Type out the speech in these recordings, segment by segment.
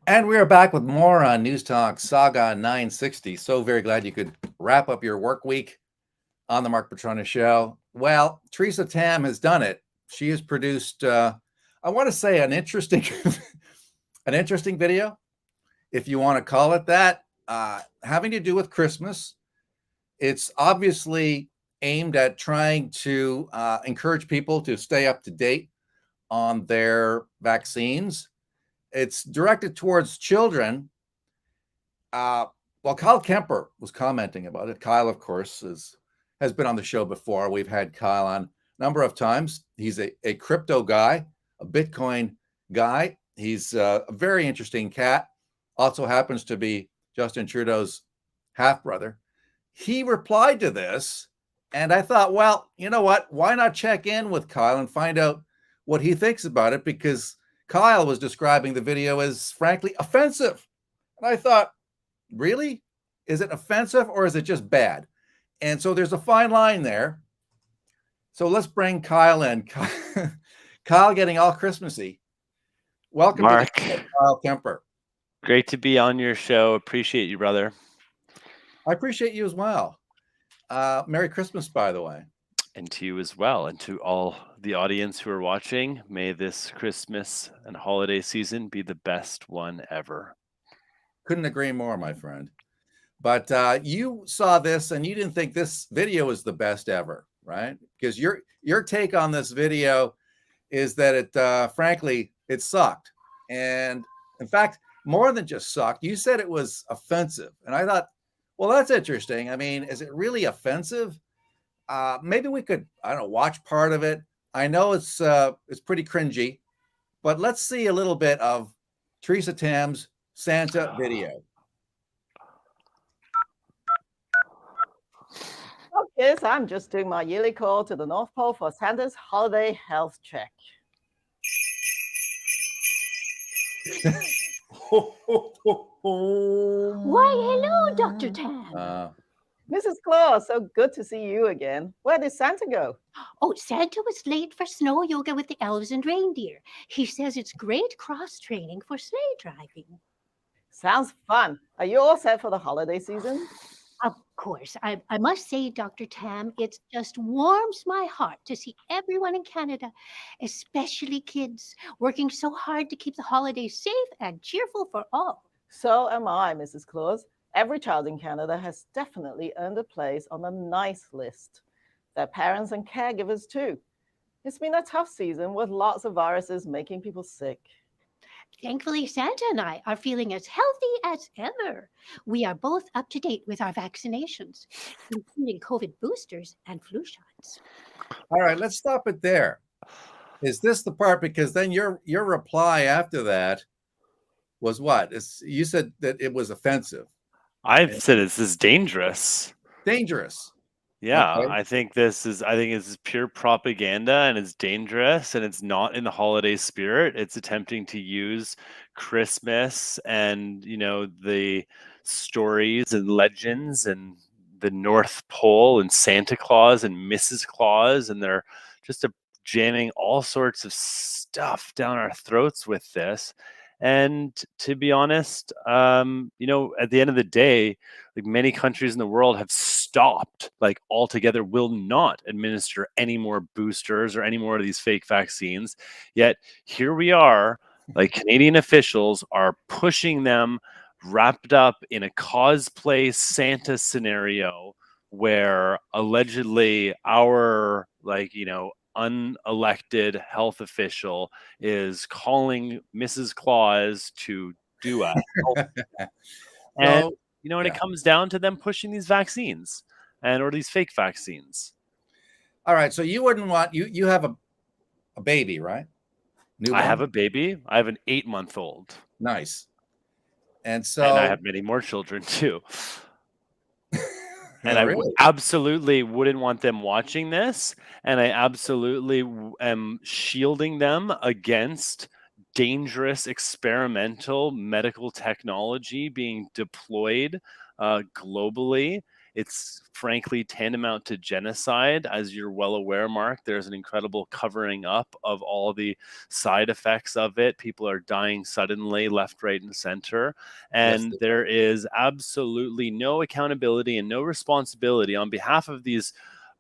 And we are back with more on News Talk Saga 960. So very glad you could wrap up your work week on the Mark Petrona Show. Well, Theresa Tam has done it. She has produced, I want to say, an interesting, an interesting video, if you want to call it that, having to do with Christmas. It's obviously aimed at trying to encourage people to stay up to date on their vaccines. It's directed towards children. Uh, well, Kyle Kemper was commenting about it. Kyle, of course, has been on the show before. We've had Kyle on a number of times. He's a crypto guy, a Bitcoin guy. He's a very interesting cat. Also happens to be Justin Trudeau's half brother. He replied to this, and I thought, well, you know what? Why not check in with Kyle and find out what he thinks about it? Because Kyle was describing the video as frankly offensive. And I thought, really? Is it offensive or is it just bad? And so there's a fine line there. So let's bring Kyle in. Kyle getting all Christmassy. Welcome to the Mark, show, Kyle Kemper. great to be on your show. Appreciate you, brother. I appreciate you as well. Merry Christmas, by the way. And to you as well. And to all the audience who are watching, may this Christmas and holiday season be the best one ever. Couldn't agree more, my friend. But you saw this and you didn't think this video was the best ever, right? Because your take on this video is that it frankly it sucked. And in fact, more than just sucked, you said it was offensive. And I thought, well, that's interesting. I mean, is it really offensive? Maybe we could, I don't know, watch part of it. I know it's pretty cringy, but let's see a little bit of Theresa Tam's Santa video. Oh, yes, I'm just doing my yearly call to the North Pole for Santa's holiday health check. Why, hello, Dr. Tam. Mrs. Claus, so good to see you again. Where did Santa go? Oh, Santa was late for snow yoga with the elves and reindeer. He says it's great cross training for sleigh driving. Sounds fun. Are you all set for the holiday season? Of course, I must say, Dr. Tam, it just warms my heart to see everyone in Canada, especially kids, working so hard to keep the holidays safe and cheerful for all. So am I, Mrs. Claus. Every child in Canada has definitely earned a place on the nice list. Their parents and caregivers, too. It's been a tough season with lots of viruses making people sick. Thankfully, Santa and I are feeling as healthy as ever. We are both up to date with our vaccinations, including COVID boosters and flu shots. All right, let's stop it there. Is this the part? Because then your reply after that was what? You said that it was offensive. I've said this is dangerous. Dangerous. Yeah, Okay. I think it's pure propaganda and it's dangerous and it's not in the holiday spirit. It's attempting to use Christmas and, the stories and legends and the North Pole and Santa Claus and Mrs. Claus, and they're just jamming all sorts of stuff down our throats with this. And to be honest, at the end of the day, like many countries in the world have stopped, like altogether, will not administer any more boosters or any more of these fake vaccines. Yet here we are, like Canadian officials are pushing them wrapped up in a cosplay Santa scenario where allegedly our unelected health official is calling Mrs. Claus to do a health and So, and it comes down to them pushing these vaccines or these fake vaccines. all right. So you wouldn't want you have a baby, right? I have a baby. I have an 8-month-old. Nice. And I have many more children too. And I really? absolutely wouldn't want them watching this. And I absolutely am shielding them against dangerous experimental medical technology being deployed globally. It's frankly tantamount to genocide. As you're well aware, Mark, there's an incredible covering up of all the side effects of it. People are dying suddenly, left, right, and center. Yes, And there is absolutely no accountability and no responsibility on behalf of these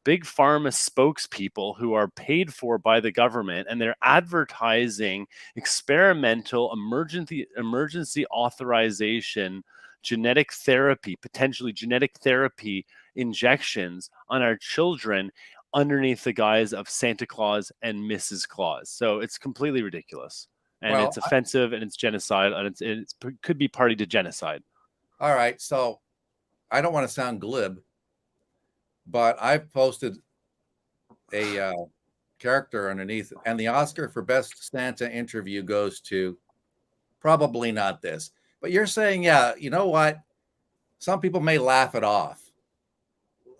big pharma spokespeople who are paid for by the government, and they're advertising experimental emergency authorization genetic therapy, potentially genetic therapy injections on our children underneath the guise of Santa Claus and Mrs. Claus. So it's completely ridiculous, and well, it's offensive, and it's genocide, and it could be party to genocide. all right. So I don't want to sound glib, but I've posted a character underneath, and the Oscar for Best Santa Interview goes to probably not this. But you're saying, yeah, you know what? Some people may laugh it off.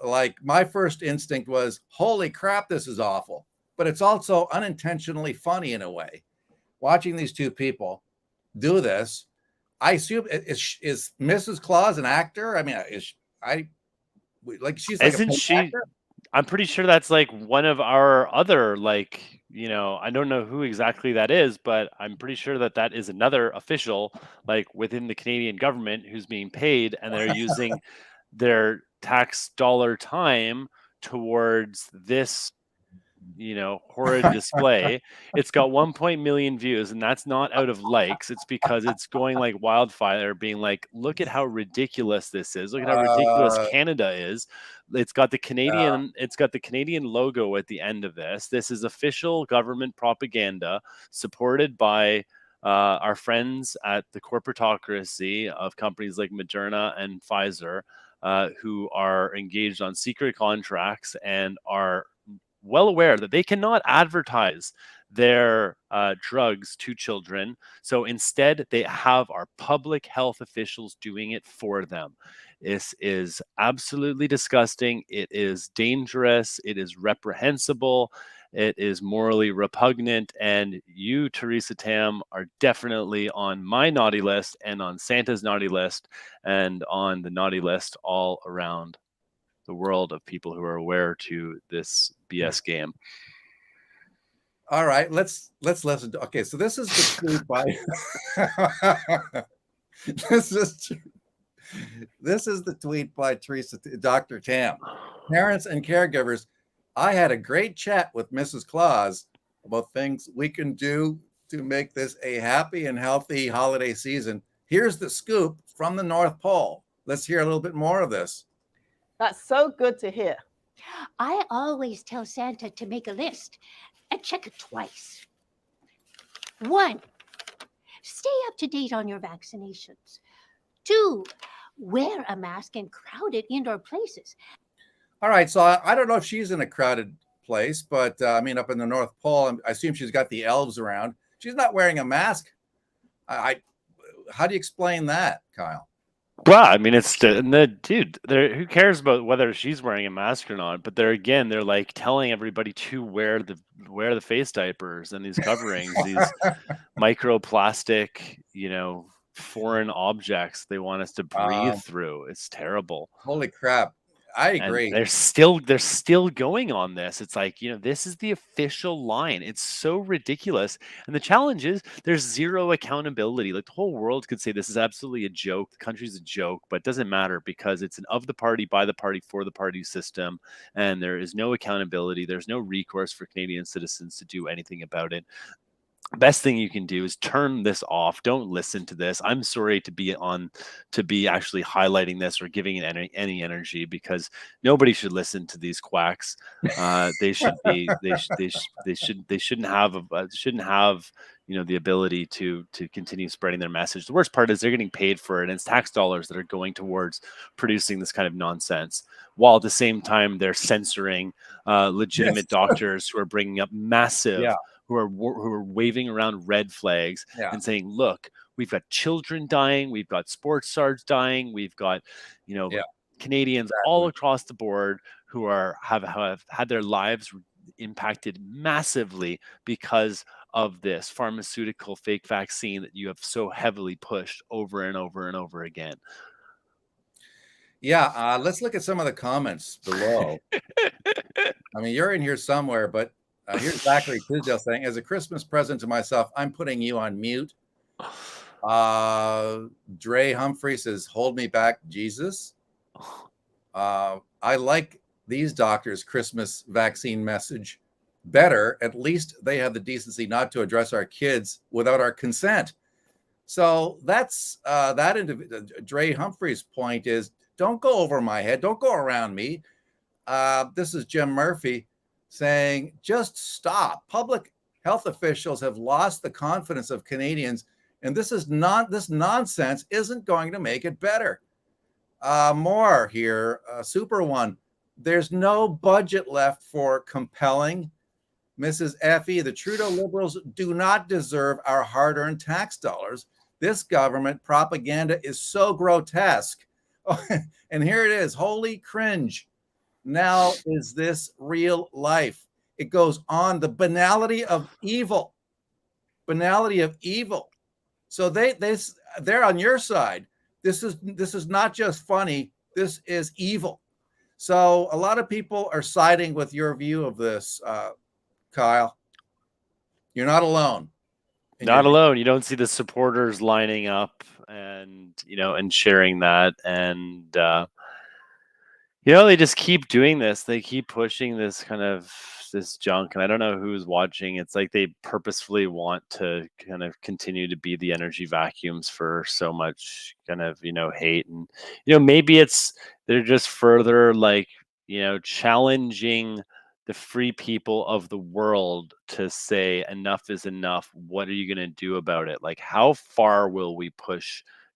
Like my first instinct was, holy crap, this is awful. But it's also unintentionally funny in a way. Watching these two people do this, I assume is Mrs. Claus an actor? I mean, she's like a Isn't paid she? actor? I'm pretty sure that's like one of our other, like, I don't know who exactly that is, but I'm pretty sure that is another official, like within the Canadian government, who's being paid, and they're using their tax dollar time towards this horrid display. It's got 1 million views, and that's not out of likes. It's because it's going like wildfire, being like, look at how ridiculous this is. Look at how ridiculous Uh, Canada is. It's got the Canadian logo at the end of this. This is official government propaganda supported by our friends at the corporatocracy of companies like Moderna and Pfizer, who are engaged on secret contracts and are well aware that they cannot advertise their drugs to children. So instead, they have our public health officials doing it for them. This is absolutely disgusting. It is dangerous. It is reprehensible. It is morally repugnant. And you, Theresa Tam, are definitely on my naughty list and on Santa's naughty list and on the naughty list all around the world of people who are aware to this BS game. all right, let's listen. Okay, so this is the tweet by this is the tweet by Theresa, Dr. Tam. Parents and caregivers, I had a great chat with Mrs. Claus about things we can do to make this a happy and healthy holiday season. Here's the scoop from the North Pole. Let's hear a little bit more of this. That's so good to hear. I always tell Santa to make a list and check it twice. 1, stay up to date on your vaccinations. 2, wear a mask in crowded indoor places. All right, so I don't know if she's in a crowded place, but I mean, up in the North Pole, I assume she's got the elves around. She's not wearing a mask. How do you explain that, Kyle? Well, I mean, it's dude. Who cares about whether she's wearing a mask or not? But they're like telling everybody to wear the face diapers and these coverings, these microplastic, foreign objects they want us to breathe through. It's terrible. Holy crap. I agree. And they're still going on this. It's like, this is the official line. It's so ridiculous. And the challenge is there's zero accountability. Like the whole world could say this is absolutely a joke. The country's a joke, but it doesn't matter because it's an of the party, by the party, for the party system. And there is no accountability. There's no recourse for Canadian citizens to do anything about it. Best thing you can do is turn this off. Don't listen to this. I'm sorry to be actually highlighting this or giving it any energy, because nobody should listen to these quacks. They shouldn't have the ability to continue spreading their message. The worst part is they're getting paid for it, and it's tax dollars that are going towards producing this kind of nonsense, while at the same time they're censoring legitimate doctors who are bringing up massive who are waving around red flags and saying, look, we've got children dying, we've got sports stars dying, we've got Canadians all across the board who have had their lives impacted massively because of this pharmaceutical fake vaccine that you have so heavily pushed over and over and over again. Yeah, let's look at some of the comments below. I mean, you're in here somewhere, but here's Zachary Tisdale saying, as a Christmas present to myself, I'm putting you on mute. Dre Humphrey says, hold me back, Jesus. I like these doctors' Christmas vaccine message better. At least they have the decency not to address our kids without our consent. So that's that individual. Dre Humphrey's point is, don't go over my head. Don't go around me. This is Jim Murphy saying, just stop. Public health officials have lost the confidence of Canadians, and this nonsense isn't going to make it better. More here, Super One. There's no budget left for compelling. Mrs. Effie, the Trudeau Liberals do not deserve our hard-earned tax dollars. This government propaganda is so grotesque. Oh, and here it is, holy cringe. Now is this real life? It goes on, the banality of evil. Banality of evil. So they're on your side. This is not just funny. This is evil. So a lot of people are siding with your view of this, Kyle. You're not alone. Not alone. You don't see the supporters lining up and and sharing that, and they just keep doing this. They keep pushing this junk, and I don't know who's watching. It's like they purposefully want to kind of continue to be the energy vacuums for so much kind of hate, and maybe they're just further challenging the free people of the world to say enough is enough. What are you going to do about it? Like, how far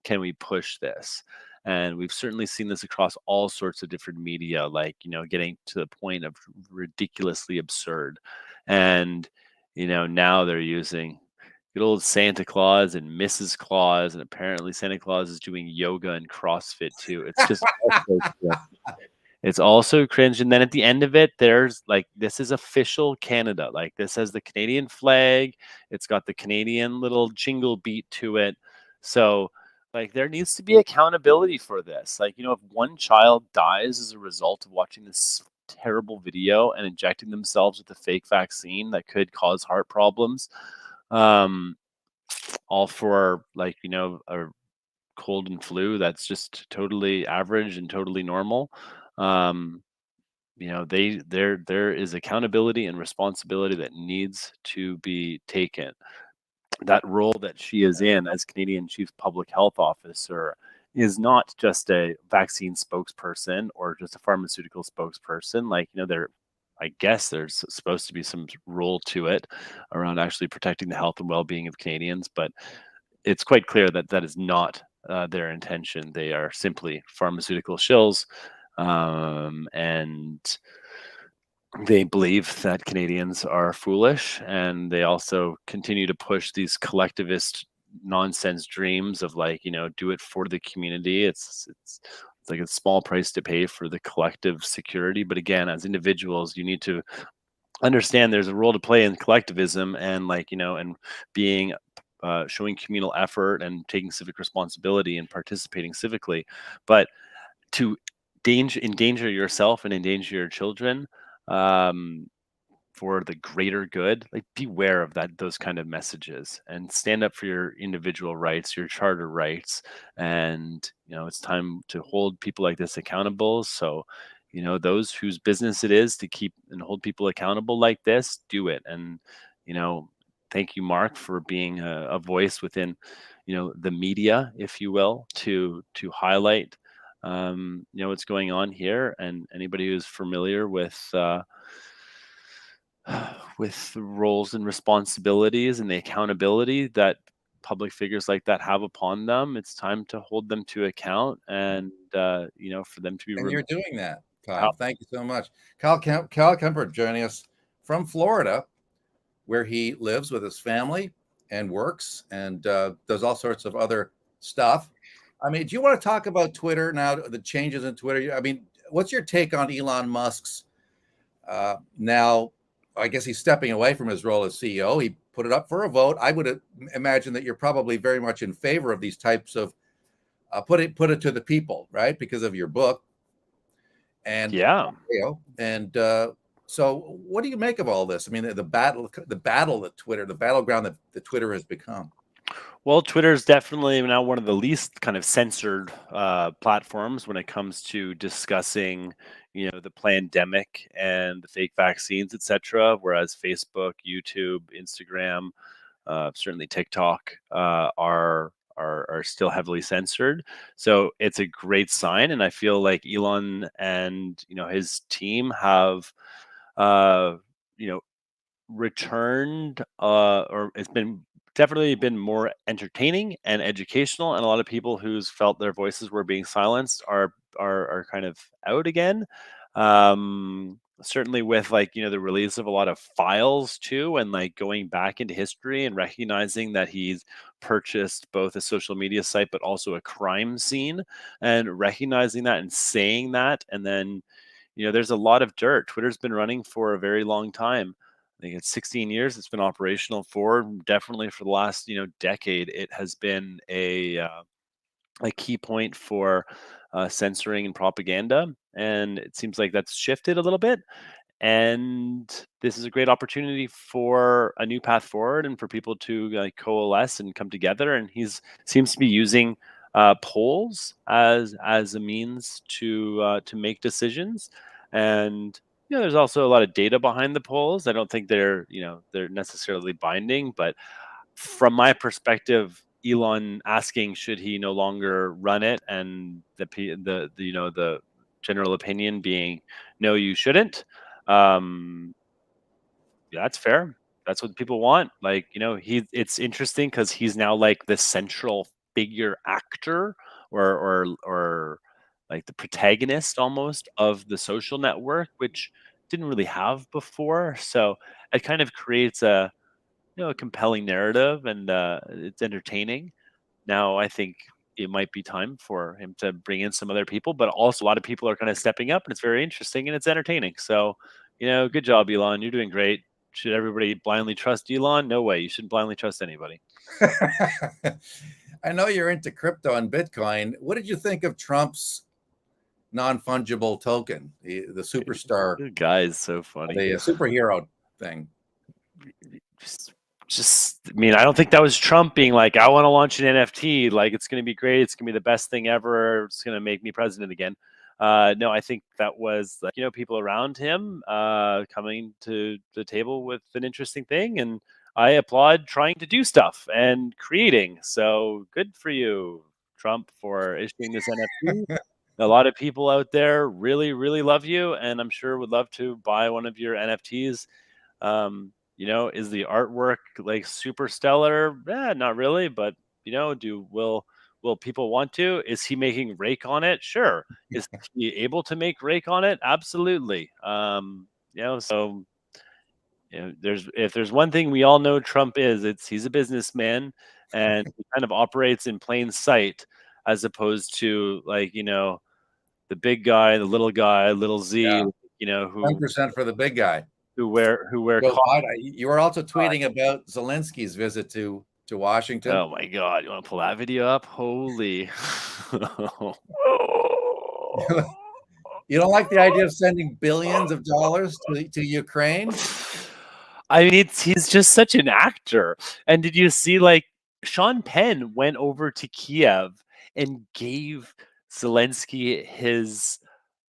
can we push this? And we've certainly seen this across all sorts of different media, like, getting to the point of ridiculously absurd. And, now they're using good old Santa Claus and Mrs. Claus. And apparently Santa Claus is doing yoga and CrossFit too. It's just it's also cringe. And then at the end of it, there's like, this is official Canada. Like, this has the Canadian flag. It's got the Canadian little jingle beat to it. So, like, there needs to be accountability for this. Like, if one child dies as a result of watching this terrible video and injecting themselves with a fake vaccine that could cause heart problems, all for a cold and flu that's just totally average and totally normal. um there is accountability and responsibility that needs to be taken. That role that she is in as Canadian Chief Public Health Officer is not just a vaccine spokesperson or just a pharmaceutical spokesperson. Like, I guess there's supposed to be some role to it around actually protecting the health and well-being of Canadians, but it's quite clear that that is not their intention. They are simply pharmaceutical shills, and they believe that Canadians are foolish, and they also continue to push these collectivist nonsense dreams of do it for the community. It's like a small price to pay for the collective security. But again, as individuals, you need to understand there's a role to play in collectivism, and and being showing communal effort and taking civic responsibility and participating civically. But to endanger yourself and endanger your children, um, for the greater good, like, beware of those kind of messages, and stand up for your individual rights, your charter rights. And it's time to hold people like this accountable. So those whose business it is to keep and hold people accountable like this, do it. And thank you, Mark, for being a voice within the media, if you will, to highlight what's going on here. And anybody who's familiar with the roles and responsibilities and the accountability that public figures like that have upon them, it's time to hold them to account, and for them to be. And you're doing that, Kyle. Thank you so much. Kyle Kemper joining us from Florida, where he lives with his family and works and does all sorts of other stuff. I mean, do you want to talk about Twitter now, the changes in Twitter? I mean, what's your take on Elon Musk's now? I guess he's stepping away from his role as CEO. He put it up for a vote. I would imagine that you're probably very much in favor of these types of put it to the people, right? Because of your book and Yeah. and so what do you make of all this? I mean, the battleground that the Twitter has become. Well, Twitter is definitely now one of the least kind of censored platforms when it comes to discussing, the pandemic and the fake vaccines, etc. Whereas Facebook, YouTube, Instagram, certainly TikTok are still heavily censored. So it's a great sign, and I feel like Elon and his team have uh, you know returned, or it's been definitely been more entertaining and educational, and a lot of people who's felt their voices were being silenced are kind of out again. Certainly with, like, the release of a lot of files too, and like going back into history and recognizing that he's purchased both a social media site but also a crime scene, and recognizing that and saying that. And then there's a lot of dirt. Twitter's been running for a very long time. I think it's 16 years it's been operational for. Definitely for the last decade, it has been a key point for censoring and propaganda, and it seems like that's shifted a little bit. And this is a great opportunity for a new path forward and for people to coalesce and come together. And he's seems to be using polls as a means to make decisions. And there's also a lot of data behind the polls. I don't think they're necessarily binding, but from my perspective, Elon asking should he no longer run it, and the general opinion being no, you shouldn't. um yeah, that's fair. That's what people want. Like, it's interesting because he's now like the central figure actor, or like the protagonist almost of the social network, which didn't really have before. So it kind of creates a compelling narrative, and it's entertaining. Now I think it might be time for him to bring in some other people, but also a lot of people are kind of stepping up, and it's very interesting and it's entertaining. So, good job, Elon. You're doing great. Should everybody blindly trust Elon? No way. You shouldn't blindly trust anybody. I know you're into crypto and Bitcoin. What did you think of Trump's non-fungible token, the superstar, The guy is so funny. the superhero thing? Just, I mean, I don't think that was Trump being like, I want to launch an NFT. Like, it's going to be great. It's going to be the best thing ever. It's going to make me president again. No, I think that was like, people around him coming to the table with an interesting thing. And I applaud trying to do stuff and creating. So good for you, Trump, for issuing this NFT. A lot of people out there really, really love you, and I'm sure would love to buy one of your NFTs. Is the artwork like super stellar? Not really, but will people want to? Is he making rake on it? Sure. Is he able to make rake on it? Absolutely. So if there's one thing we all know Trump is, he's a businessman, and he kind of operates in plain sight, as opposed to, like, the big guy, the little guy, little Z, Yeah. who 10% for the big guy. who wear You were also tweeting about Zelensky's visit to Washington. Oh my God! You want to pull that video up? Holy! You don't like the idea of sending billions of dollars to Ukraine? I mean, he's just such an actor. And did you see, like, Sean Penn went over to Kiev and gave Zelensky his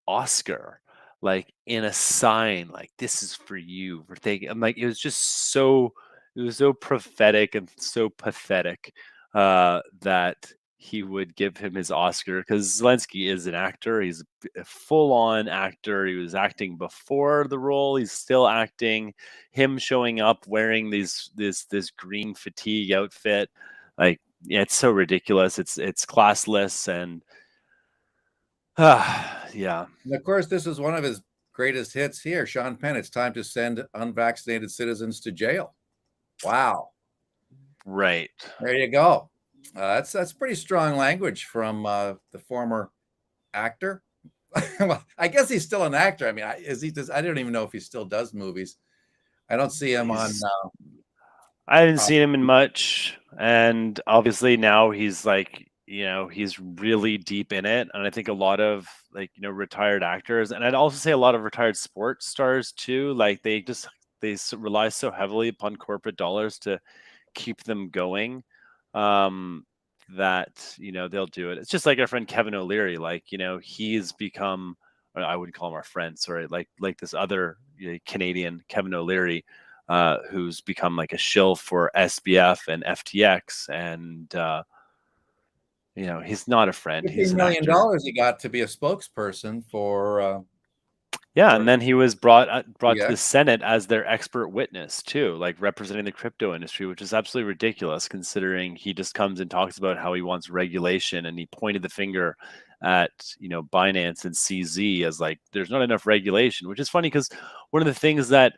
Oscar, like, in a sign, like, this is for you for taking. I'm like, it was so prophetic and so pathetic that he would give him his Oscar, because Zelensky is an actor. He's a full-on actor. He was acting before the role. He's still acting. Him showing up wearing this green fatigue outfit, like, yeah, it's so ridiculous. It's classless, and yeah. And of course, this is one of his greatest hits here. Sean Penn, it's time to send unvaccinated citizens to jail. Wow. Right. There you go. That's pretty strong language from the former actor. Well, I guess he's still an actor. I mean, I don't even know if he still does movies. I don't see him on. I haven't seen him in much, and obviously now he's like, he's really deep in it. And I think a lot of retired actors, and I'd also say a lot of retired sports stars too, like they rely so heavily upon corporate dollars to keep them going, that they'll do it. It's just like our friend Kevin O'Leary, like he's become, or I wouldn't call him our friend, sorry, like this other Canadian Kevin O'Leary, who's become like a shill for SBF and FTX, and he's not a friend, he's $15 an million actor. he got to be a spokesperson for Yeah, and then he was brought to the FTX. Senate as their expert witness too, like representing the crypto industry, which is absolutely ridiculous considering he just comes and talks about how he wants regulation, and he pointed the finger at Binance and CZ as like there's not enough regulation, which is funny because one of the things that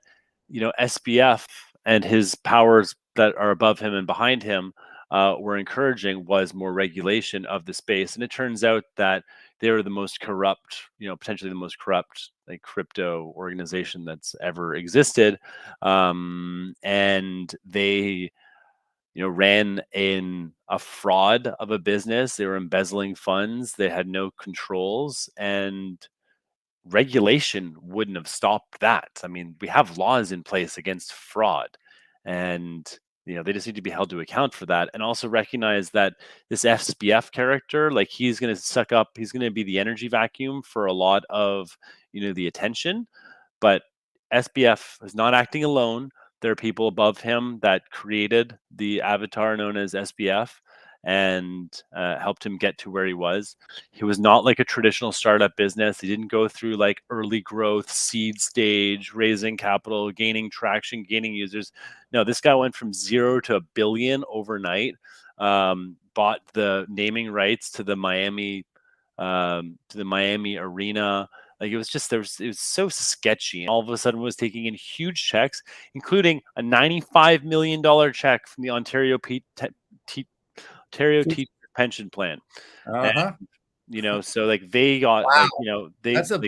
SBF and his powers that are above him and behind him were encouraging was more regulation of the space, and it turns out that they were the most corrupt, potentially the most corrupt like crypto organization that's ever existed, and they ran in a fraud of a business. They were embezzling funds. They had no controls, and regulation wouldn't have stopped that. I mean, we have laws in place against fraud, and they just need to be held to account for that, and also recognize that this SBF character, like he's going to suck up, he's going to be the energy vacuum for a lot of the attention, but SBF is not acting alone. There are people above him that created the avatar known as SBF and helped him get to where he was. He was not like a traditional startup business. He didn't go through like early growth, seed stage, raising capital, gaining traction, gaining users. No, this guy went from 0 to $1 billion overnight. Bought the naming rights to the Miami arena. Like it was so sketchy. And all of a sudden was taking in huge checks, including a $95 million check from the Ontario Teacher Pension Plan. Uh-huh. And, so like they got Wow. that's a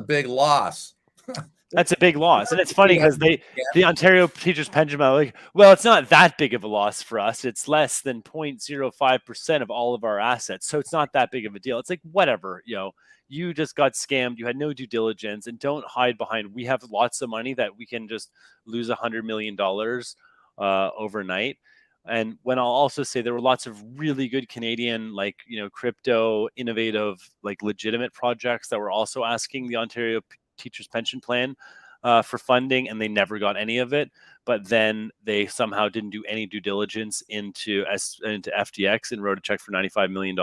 big loss. That's a big loss. And it's funny because the Ontario Teachers Pension Plan, like, well, it's not that big of a loss for us. It's less than 0.05% of all of our assets. So it's not that big of a deal. It's like, whatever, you just got scammed. You had no due diligence, and don't hide behind, we have lots of money that we can just lose $100 million overnight. And when I'll also say there were lots of really good Canadian, like, crypto, innovative, like legitimate projects that were also asking the Ontario Teachers Pension Plan for funding, and they never got any of it. But then they somehow didn't do any due diligence into FTX and wrote a check for $95 million.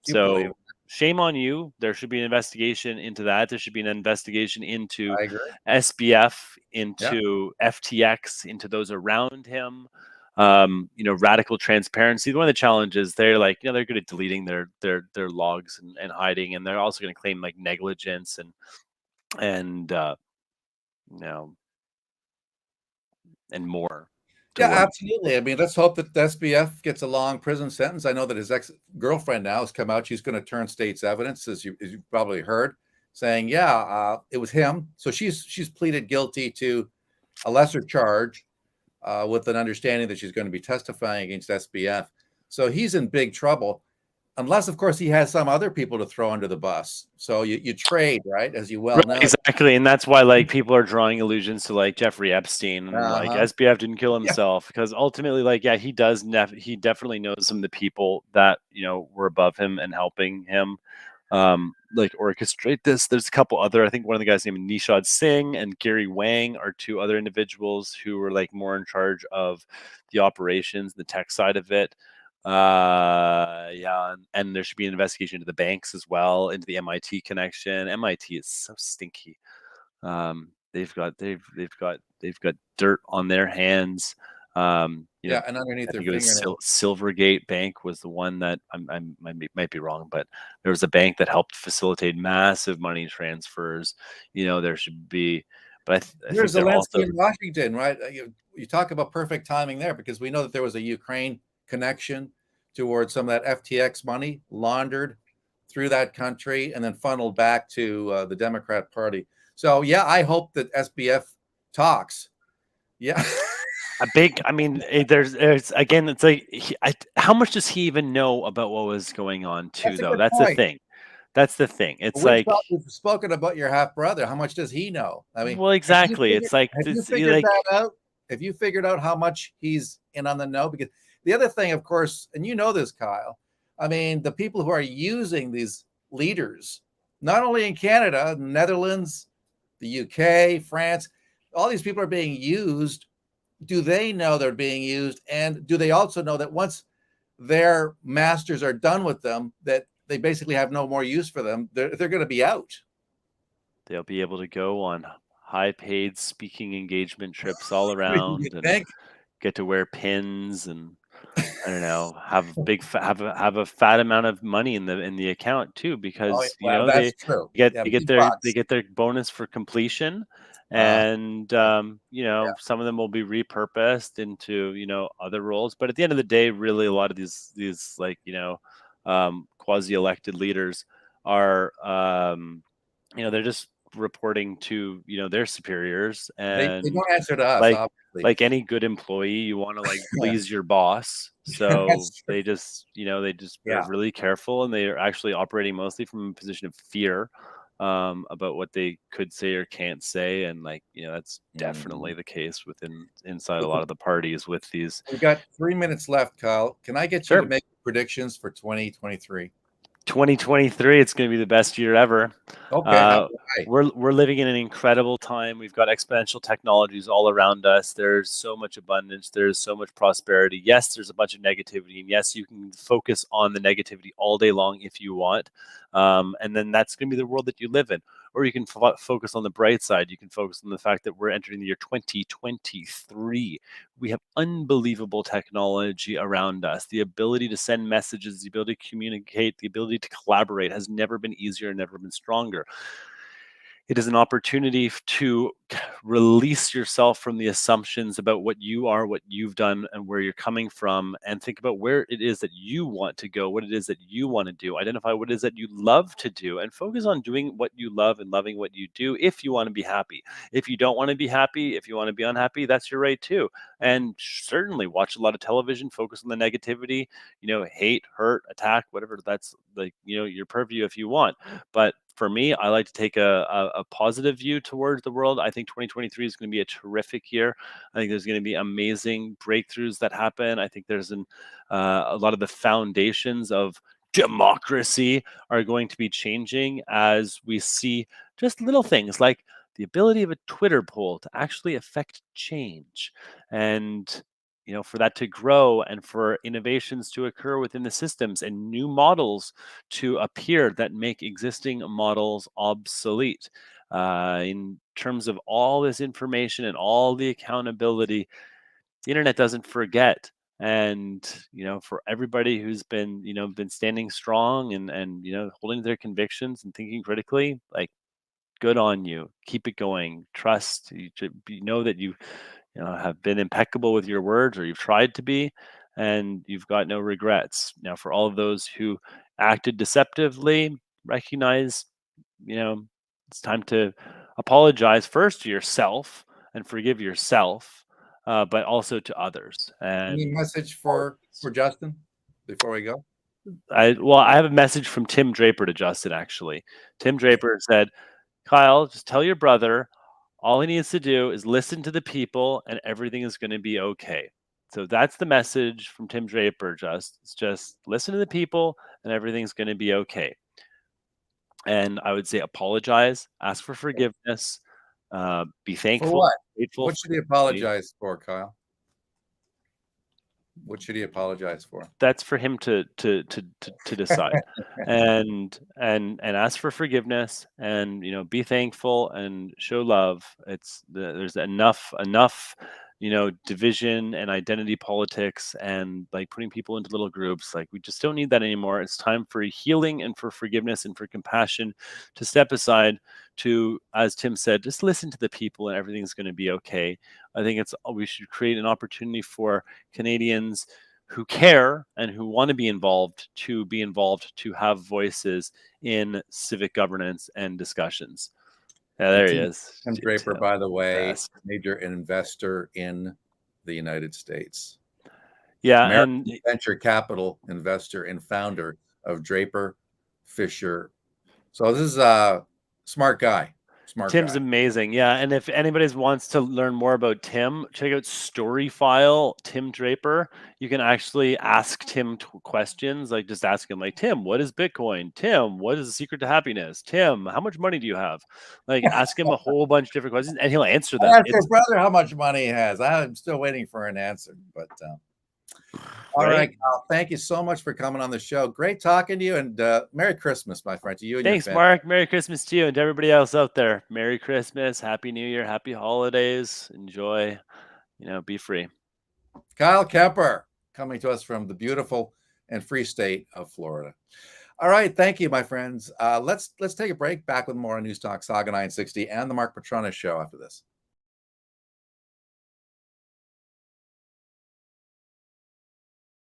So shame on you. There should be an investigation into that. There should be an investigation into SBF, into FTX, into those around him. Radical transparency. One of the challenges, they're like, they're good at deleting their logs and hiding, and they're also going to claim like negligence and more. Yeah, absolutely. I mean, let's hope that the SBF gets a long prison sentence. I know that his ex-girlfriend now has come out. She's going to turn state's evidence, as you probably heard, saying, it was him. So she's pleaded guilty to a lesser charge with an understanding that she's going to be testifying against SBF. So he's in big trouble, unless, of course, he has some other people to throw under the bus. So you trade, right, as you well know. Exactly, and that's why like people are drawing allusions to like Jeffrey Epstein, and like SBF didn't kill himself because ultimately, like, he does he definitely knows some of the people that were above him and helping him like orchestrate this. There's a couple other, I think one of the guys named Nishad Singh and Gary Wang are two other individuals who were like more in charge of the operations, the tech side of it. And there should be an investigation into the banks as well, into the MIT connection. MIT is so stinky. They've got dirt on their hands. And underneath their fingernails. Silvergate Bank was the one that I might be wrong, but there was a bank that helped facilitate massive money transfers. There should be, but there's Zelensky in Washington, right? You talk about perfect timing there, because we know that there was a Ukraine connection towards some of that FTX money laundered through that country and then funneled back to the Democrat Party. So I hope that SBF talks. a big. I mean, there's again. It's like, how much does he even know about what was going on too? That's a Though good that's the point. thing. That's the thing. It's We've like, spoken about your half brother. How much does he know? I mean, well, exactly. It's like have you this. figured Like, that out? Have you figured out how much he's in on the know? Because the other thing, of course, and you know this, Kyle. I mean, the people who are using these leaders, not only in Canada, Netherlands, the UK, France, all these people are being used. Do they know they're being used? And do they also know that once their masters are done with them, that they basically have no more use for them? They're going to be out. they'll be able to go on high-paid speaking engagement trips all You around and think? get to wear pins and I don't know, have a fat amount of money in the account too, Oh, because well, they that's true. get Yeah, they get big their they bucks. get their bonus for completion, Uh, and yeah, some of them will be repurposed into other roles. But at the end of the day, really, a lot of these like quasi-elected leaders are they're just reporting to their superiors, they and don't answer to us, like obviously. any good employee, you want to like Yeah, please your boss. So that's true. they just are Yeah. really careful, and they are actually operating mostly from a position of fear about what they could say or can't say, and that's definitely Mhm. the case inside a lot Listen, of the parties with these. we've got 3 minutes left, Kyle. Can I get you to Sure. make predictions for 2023? 2023, it's going to be the best year ever. Okay, how Uh, high? we're living in an incredible time. We've got exponential technologies all around us. There's so much abundance. There's so much prosperity. Yes, there's a bunch of negativity, and yes, you can focus on the negativity all day long if you want. And then that's going to be the world that you live in. Or you can focus on the bright side. You can focus on the fact that we're entering the year 2023. We have unbelievable technology around us. The ability to send messages, the ability to communicate, the ability to collaborate has never been easier, never been stronger. It is an opportunity to release yourself from the assumptions about what you are, what you've done, and where you're coming from, and think about where it is that you want to go, what it is that you want to do. Identify what it is that you love to do, and focus on doing what you love and loving what you do if you want to be happy. If you don't want to be happy, if you want to be unhappy, that's your right too. And certainly watch a lot of television, focus on the negativity, hate, hurt, attack, whatever. That's like, your purview if you want. But for me, I like to take a positive view towards the world. I think 2023 is going to be a terrific year. I think there's going to be amazing breakthroughs that happen. I think there's a lot of the foundations of democracy are going to be changing as we see just little things like the ability of a Twitter poll to actually affect change. And for that to grow and for innovations to occur within the systems and new models to appear that make existing models obsolete. In terms of all this information and all the accountability, the internet doesn't forget. And for everybody who's been standing strong and holding their convictions and thinking critically, like, good on you. Keep it going. Trust. You know that you have been impeccable with your words, or you've tried to be, and you've got no regrets. Now, for all of those who acted deceptively, recognize, it's time to apologize first to yourself and forgive yourself, but also to others. Any And message for Justin before we go? I have a message from Tim Draper to Justin, actually. Tim Draper said, Kyle, just tell your brother all he needs to do is listen to the people and everything is going to be okay. So that's the message from Tim Draper. Just listen to the people and everything's going to be okay. And I would say apologize, ask for forgiveness, be For thankful, what? grateful. What should he apologize for, Kyle? What should he apologize for? That's for him to decide, and ask for forgiveness, and be thankful and show love. There's enough division and identity politics and like putting people into little groups. Like, we just don't need that anymore. It's time for healing and for forgiveness and for compassion to step aside, to, as Tim said, just listen to the people and everything's going to be okay. I think we should create an opportunity for Canadians who care and who want to be involved, to have voices in civic governance and discussions. Yeah, And there he is. Tim Draper, by the way, Best. major investor in the United States. Yeah, American and venture capital investor and founder of Draper Fisher. So this is a smart guy. Smart Tim's guy. amazing. Yeah, and if anybody wants to learn more about Tim, check out Storyfile Tim Draper. You can actually ask Tim questions, like just ask him, like, Tim, what is Bitcoin? Tim, what is the secret to happiness? Tim, how much money do you have? Like, ask him a whole bunch of different questions, and he'll answer them. Ask your brother how much money he has. I'm still waiting for an answer, but all right, Kyle, thank you so much for coming on the show. Great talking to you, and Merry Christmas, my friend, to you and Thanks, your family. Mark. Merry Christmas to you and to everybody else out there. Merry Christmas, Happy New Year, Happy Holidays. Enjoy, be free. Kyle Kemper coming to us from the beautiful and free state of Florida. All right, thank you, my friends. Let's take a break. Back with more on News Talk Saga 960 and the Mark Petronis Show after this.